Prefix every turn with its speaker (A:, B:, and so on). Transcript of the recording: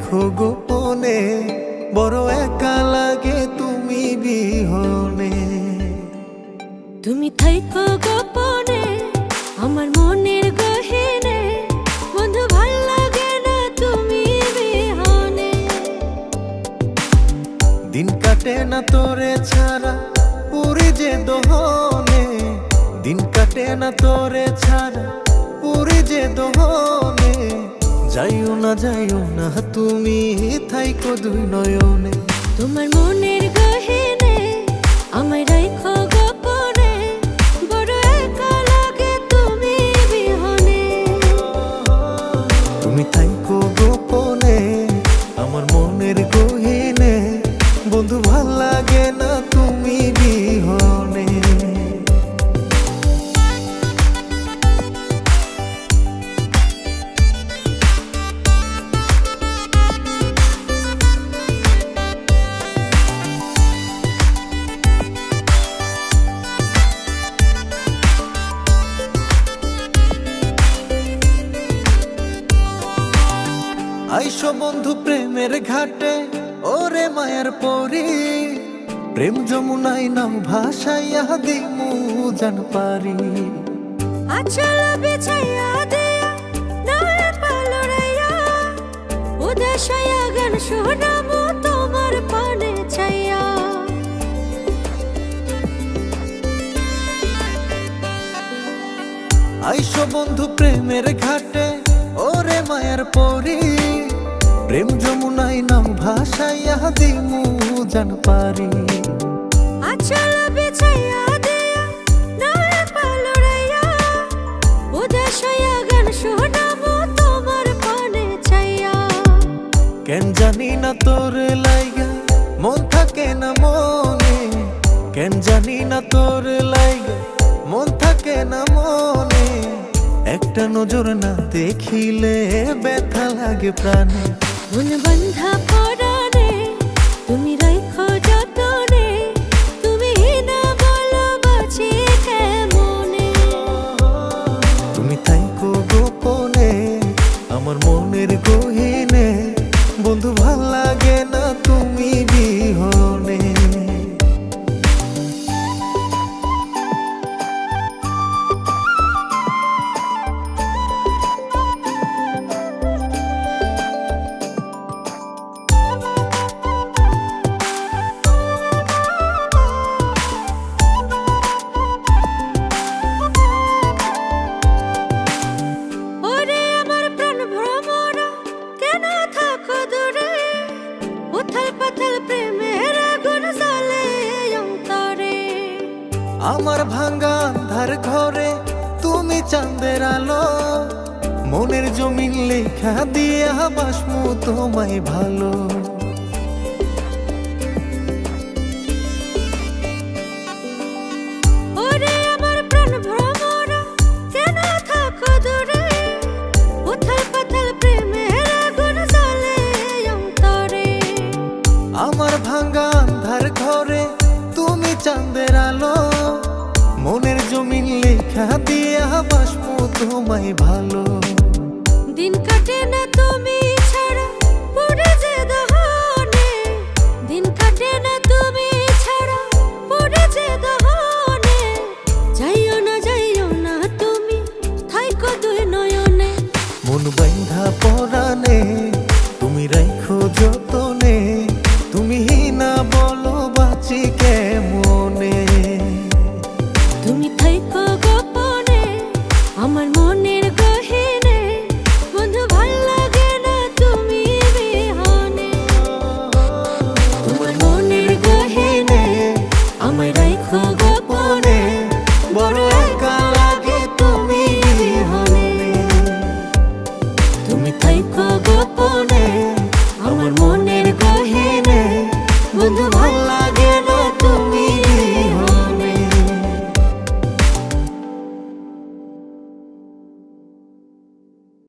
A: থাইকো গোপনে, বড় একা লাগে তুমি বিহনে।
B: তুমি থাইকো গোপনে আমার মনের গহীনে, বন্ধু ভাল লাগে না তুমি বিহনে।
A: দিন কাটে না তোরে ছাড়া পুরি যে দোহনে, দিন কাটে না তোরে ছাড়া পুরি যে দোহনে। যাইও না তুমি থাইকো দুই নয়নে।
B: তোমার মনের গহীনে আমায় রাইখো গোপনে, বড় একা লাগে তুমি বিহনে।
A: তুমি থাইকো গোপনে আমার মনের গহীনে, বন্ধু ভাল লাগে না তুমি বিহনে। আইসো বন্ধু প্রেমের ঘাটে ওরে মায়ার পরি, প্রেম যমুনায় নাম ভাসাইয়া দিমু জান পারি।
B: আচল বিছাইয়া দিয়া নয় পালরাইয়া, উদাসায়া গান শোনামু তোমার পানে চাইয়া।
A: আইসো বন্ধু প্রেমের ঘাটে ওরে মায়ার পরি, প্রেম যমুনায় নাম ভাসাইয়া দিমু জান পারি।
B: আচল বিছাইয়া দিয়া নয় পালরাইয়া, উদাসায়া গান শোনামু তোমার পানে চাইয়া।
A: কেন জানি না তোর লাইগা মন থাকে না মনে, কেন জানি না তোর লাইগা মন থাকে না মনে। একটা নজর না দেখিলে ব্যথা লাগে প্রাণে।
B: মন বন্ধা পরানে তুমি রাইখো যতনে, তুমি না বলো বাঁচি কেমনে।
A: তুমি থাইকো গোপনে আমার মনের গহীনে, বন্ধু ভাল লাগে না তুমি বিহনে।
B: ওরে আমার প্রাণ ভ্রমরা কেন থাকো দূরে, উথাল পাথাল প্রেমের আগুন জ্বলে অন্তরে।
A: আমার ভাঙ্গা আন্ধার ঘরে তুমি চাঁদের আলো, মনের জমিন লেখা দিয়া বাসমু তোমায় ভালো।
B: ওরে আমার প্রাণ ভ্রমরা কেন থাকো দূরে, উথাল পাথাল প্রেমের আগুন জ্বলে অন্তরে।
A: আমার ভাঙ্গা আন্ধার ঘরে তুমি চাঁদের আলো, মনের জমিন লেখা দিয়া বাসমু তোমায় ভালো।
B: দিন কাটে না তুমি ছাড়া পড়ে যে দহনে, দিন কাটে না তুমি ছাড়া পড়ে যে দহনে। যাইও না তুমি থাইকো দুই নয়নে।
A: মন বাইন্ধা পরানে তুমি রাইখো যতনে, তুমি না বলো বাঁচি কেমনে।
B: তুমি থাইকো গোপনে আমার মনের গহীনে, বন্ধু ভাল লাগে না তুমি বিহনে। তোমার মনের গহীনে আমায় রাইখো গোপনে,
A: বড় একা লাগে তুমি বিহনে।
B: তুমি থাইকো গোপনে।